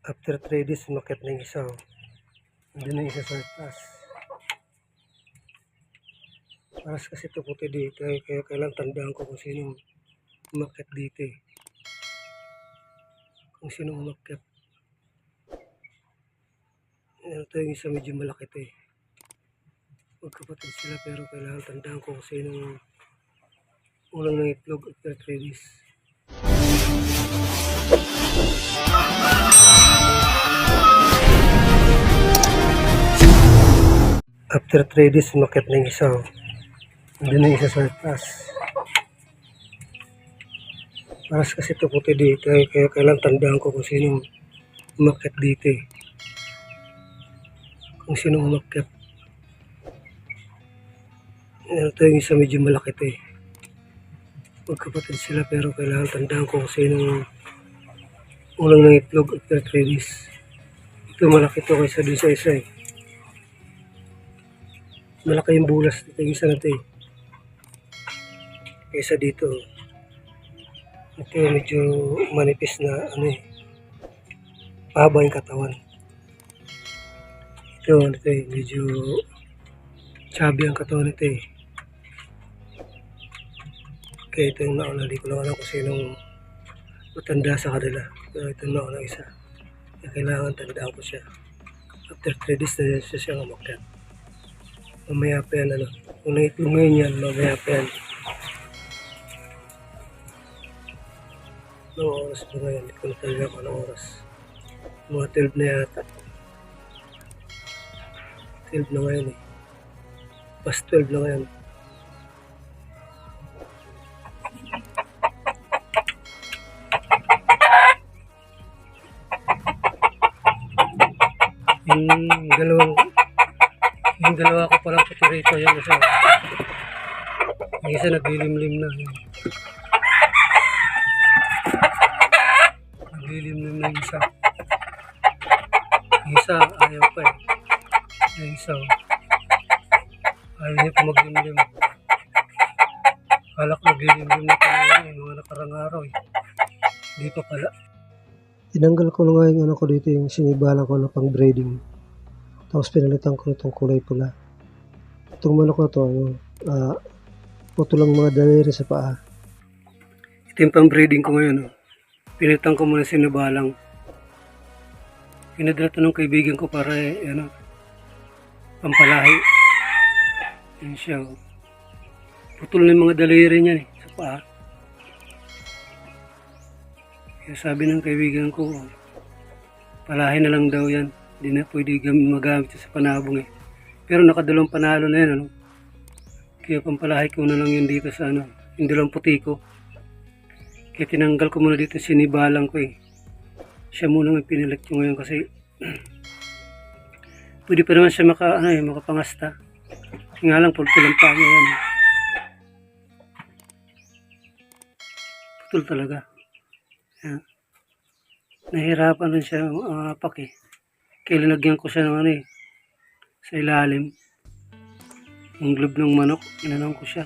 After 3 days, umakyat na yung isa. Oh. Hindi na yung isa sa taas. Paras kasi ito puti dito. Kaya kailangan tandaan ko kung sino umakyat dito. Kung sino umakyat. Ito yung isa medyo malaki ito eh. Magkapatid sila pero kailangan tandaan ko kung sino ulang ng itlog after 3 days. After 3 days, umakyat na yung isa. Oh. Hindi na yung isa sa taas. Paras kasi ito puti dito kaya kailangan tandaan ko kung sino umakyat dito eh. Kung sino umakyat. Ito yung isa medyo malaki ito eh. Magkapatid sila pero kailangan tandaan ko kung sino ulang ng itlog after 3 days. Ito malaki ito kaysa dun sa isa eh. Malaki yung bulas dito yung isa na ito eh. Kaysa dito. Ito medyo manipis na ano eh. Pahaba yung katawan. Ito eh. Medyo chubby ang katawan nito eh. Kaya ito yung nauna. Di ko lang alam kung sinong matanda sa kanila. Pero ito yung nauna isa. Kaya kailangan tandaan ko siya. After 3 days na siya umakyat. Mamaya pa yan ano. Kung naitlog ngayon yan, mamaya pa yan. Anong oras pa ngayon? Hindi ko na talaga kung anong oras. Mga 12 na yata. 12 na ngayon eh. Past 12 na ngayon. Yung dalawa ko palang puti rito, yan isa. Yung isa naglilimlim na. Naglilimlim na yung isa. Yung isa, ayaw pa eh. Yung isa, ayaw niya pa maglimlim. Kala ko naglilimlim na pala yung mga nakarang araw eh. Hindi pa pala. Tinanggal ko na nga yung ano ko dito, yung sinibala ko na pang breeding. Tapos pinalitan ko itong kulay pula. Itong manok na to, putulang mga daliri sa paa. Ito yung pang breeding ko ngayon. Pinalitan ko muna sinibalang. Pinadala ito ng kaibigan ko para pampalahi. Yan siya. Putol na yung mga daliri niya sa paa. Kaya sabi ng kaibigan ko, palahin na lang daw yan. Hindi na pwede magamit sa panabong eh. Pero nakadalawang panalo na yan. Ano? Kaya pampalahi ko na lang yun dito sa yung dalawang puti ko. Kaya tinanggal ko muna dito sinibalang ko eh. Siya muna may pinilit ko ngayon kasi pwede pa naman siya makapangasta. Nga lang pulpulang pa niya yan. Putul talaga. Yan. Nahirapan rin siya apak eh. Kaya linagyan ko siya ng sa ilalim. Yung glob ng manok, inanong ko siya.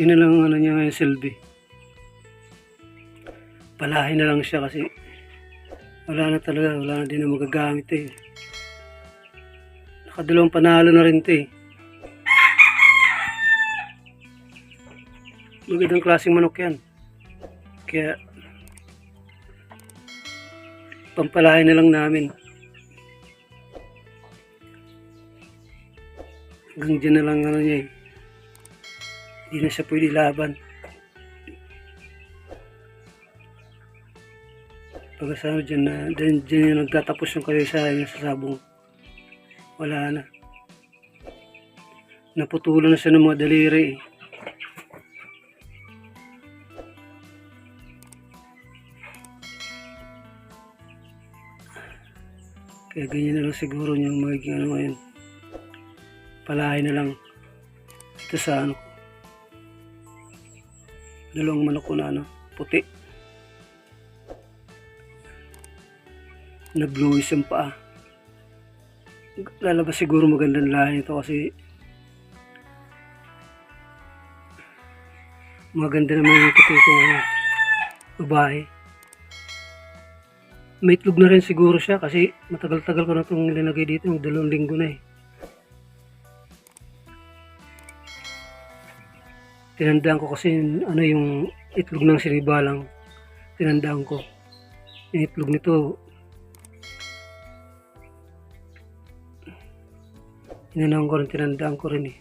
Yun na lang niya ngayon silbi. Palahin na lang siya kasi wala na talaga, wala na din na magagamit eh. Nakadalawang panalo na rin ito eh. Magandang klaseng manok yan. Kaya pampalahin na lang namin. Hanggang dyan na lang niya eh. Hindi na siya pwede laban. Pagkasama dyan yung nagtatapos yung kayo sa sabong. Wala na. Naputulan na siya ng mga daliri eh. Kaya ganyan na lang siguro yung magiging ngayon. Palahin na lang ito sa dalawang manok ko na puti. Na bluish yung paa. Lalabas siguro magandang lahi ito kasi Maganda naman yung puti kong babae. May itlog na rin siguro siya kasi matagal-tagal ko na itong nilalagay dito, yung 2 linggo na eh. Tinandaan ko kasi ano yung itlog ng sinibalang, tinandaan ko. Yung itlog nito, tinandaan ko rin eh.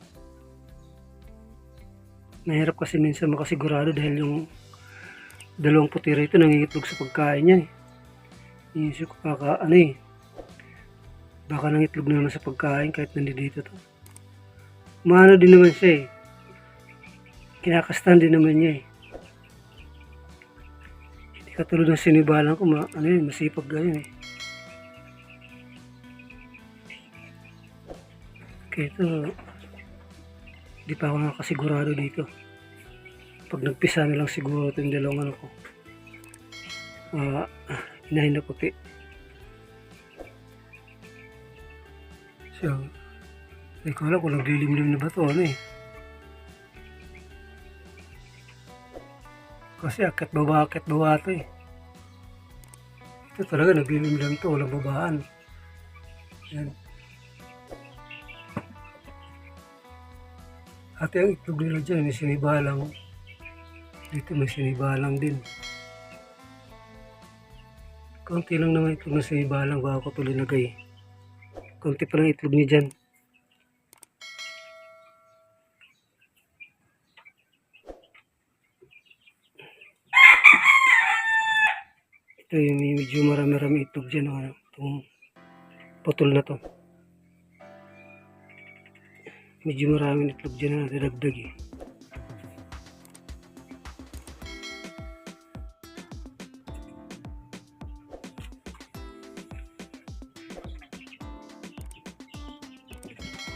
Mahirap kasi minsan makasigurado dahil yung 2 puti rito nangingitlog sa pagkain niya eh. Iisip ko baka baka nangitlog na naman sa pagkain kahit nandito to. Maano din naman siya eh. Kinakastan din naman niya eh. Hindi katulad ng sinibalang ko, masipag ganyan eh. Kaya ito, di pa ako nakasigurado dito. Pag nagpisa na lang siguro ito yung 2 ano ko. Inahin na puti. So, hindi ko alam kung naglilimlim na ba ito, Kasi akit baba ito eh. Ito talaga naglilimlim ito, walang babaan. Yan. At yung itlog nila dyan, may sinibalang. Dito may sinibalang din. Kaunti lang naman itlog na sinibalang bago ko ito linagay. Kaunti pa lang itlog niya dyan. Ito yung medyo marami-rami itlog dyan. Itong putol na to. Medyo maraming itlog dyan na nadadagdag eh.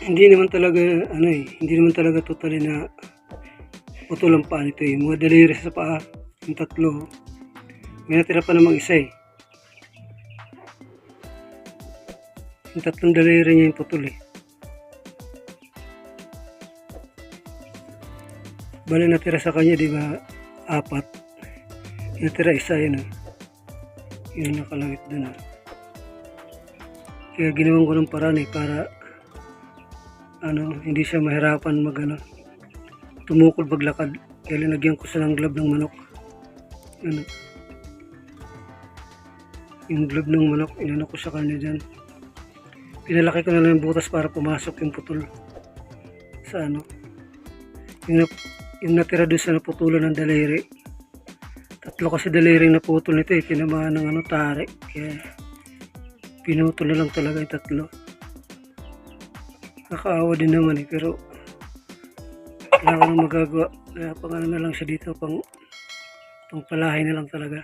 Hindi naman talaga totally na putol ang paa nito eh. Mga daliri sa paa, yung 3. May natira pa namang isa eh. Yung 3 daliri niya yung putol eh. Bale natira sa kanya, di ba, 4. Natira isa yun eh. Yun nakalawit dun eh. Kaya ginawan ko ng paraan eh, para hindi siya mahirapan tumukol paglakad. Kaya linagyan ko siya ng glove ng manok. Yung glove ng manok, inano ko sa kanya dyan. Pinalaki ko na lang yung butas para pumasok yung putol sa yung natira doon sa naputulan ng daliri. 3 kasi daliri naputol nito eh, tinamaan ng tari. Kaya pinutol na lang talaga yung 3. Nakaawa din naman eh, pero wala ko nang magagawa. Kaya na lang siya dito, pang palahay na lang talaga.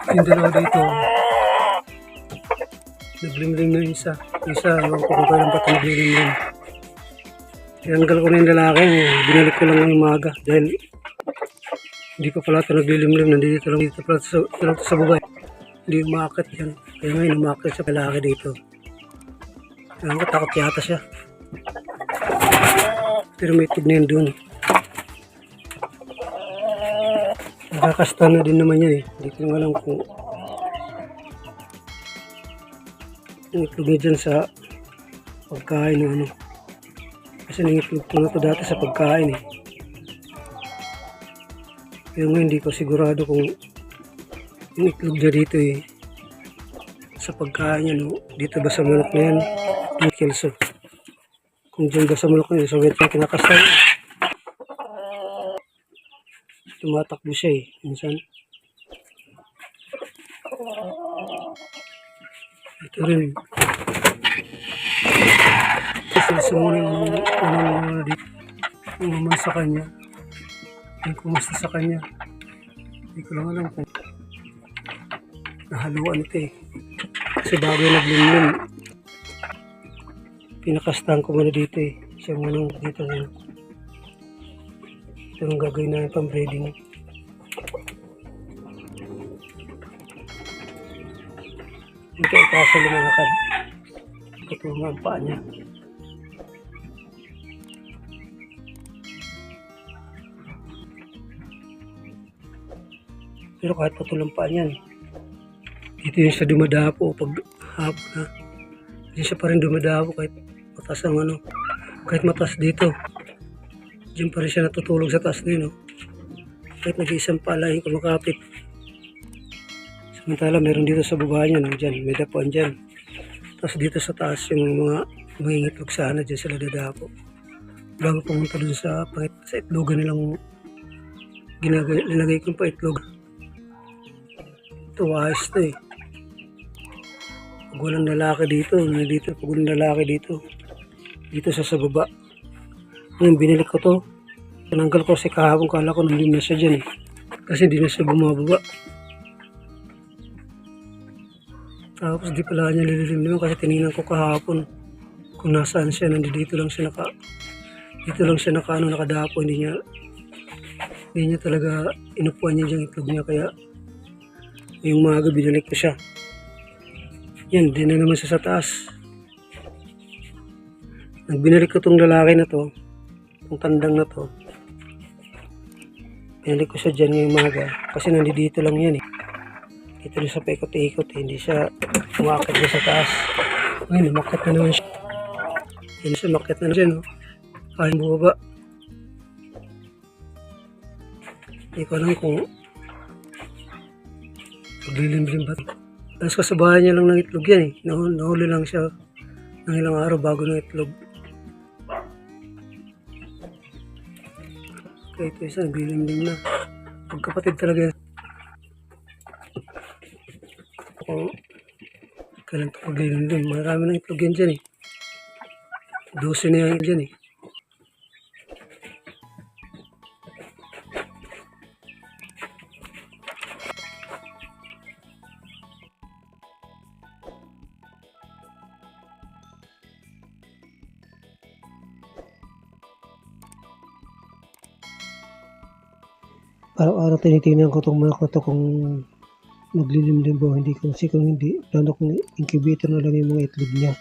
Yung 2 dito, naglimlim na yung isa. Ewan ko kung kailan pa ito naglimlim. Tinanggal ko na yung lalaki, binalik ko lang ng umaga dahil hindi pa pala ito naglilimlim. Nandito lang dito pala sa baba. Hindi umakit yan. Kaya ngayon umakit sa lalaki dito. Ewan ko, takot yata siya. Pero may itlog na yan doon. Nakakasta na din naman yan eh. Hindi ko alam kung yung itlog niya dyan sa pagkain kasi nangitlog ko na ito dati sa pagkain eh. Pero ngayon hindi ko sigurado kung yung itlog niya dito eh sa pagkain niya dito ba sa manok na yan yung kelso. Kung dyan ba sa manok na yan, so wait na kinakasta niya. Tumatakbo siya eh minsan. Ito rin. Kasi sumuli yung dito. Yung naman sa kanya. Yung kumusta sa kanya. Hindi ko lang alam kung nahaluan ito eh. Kasi bago yung naglimlim. Pinakastaan ko muna dito eh. Siya muna dito rin. Ito ang gagawin namin pang breeding. Ito ang kaso lumakad. tutungan ang paa niya. Pero kahit putol ang paa niyan, dito yung siya dumadapo pag hapon na. Hindi siya pa rin dumadapo kahit mataas ang ano, kahit mataas dito. Diyan pa rin siya natutulog sa taas din, no? Kahit nag-iisang paa lang yung kumakapit. Samantala meron dito sa baba niya, no? Diyan, may dapuan dyan. Tapos dito sa taas yung mga mangingitlog sana, dyan sila dadapo. Bago pumunta dun sa itlogan nilang linagay kong paitlog. Ito, ayos to eh. Pag walang lalaki dito, pag walang lalaki dito, dito sa baba. Ngayon, binili ko to. Tinanggal ko kasi kahapon, kala ko nandun na siya dyan eh. Kasi di na siya bumababa. Tapos di pala niya lililim kasi tinignan ko kahapon kung nasaan siya. Dito lang siya nakadapo. Hindi niya talaga inupuan niya diyang itlog niya. Kaya yung maaga binalik ko siya. Yan, di na naman siya sa taas. Nagbinalik ko tong lalaki na to, tong tandang na to. Binalik ko siya dyan ngayong maaga kasi nandito lang yan eh. Dito rin sa paikot-ikot eh. Hindi siya umakit na sa taas. Ngayon, umakit na naman siya. Yan siya, umakit na siya, no? Kayang bumaba. Hindi ko alam kung paglilim-lim ba. Tapos kasabahan niya lang ng itlog yan eh. Nahuli lang siya ng ilang araw bago ng itlog. Kaya ito isa, naglilim-lim na. Magkapatid talaga yan. Kung kailan ito paglilim-lim. Marami ng itlog yan dyan eh. 12 na yan dyan eh. Araw-araw tinitingnan ko itong mga to kung maglilimlim ba. Hindi ko kasi kung hindi, plano kong incubator na lang yung mga itlog niya.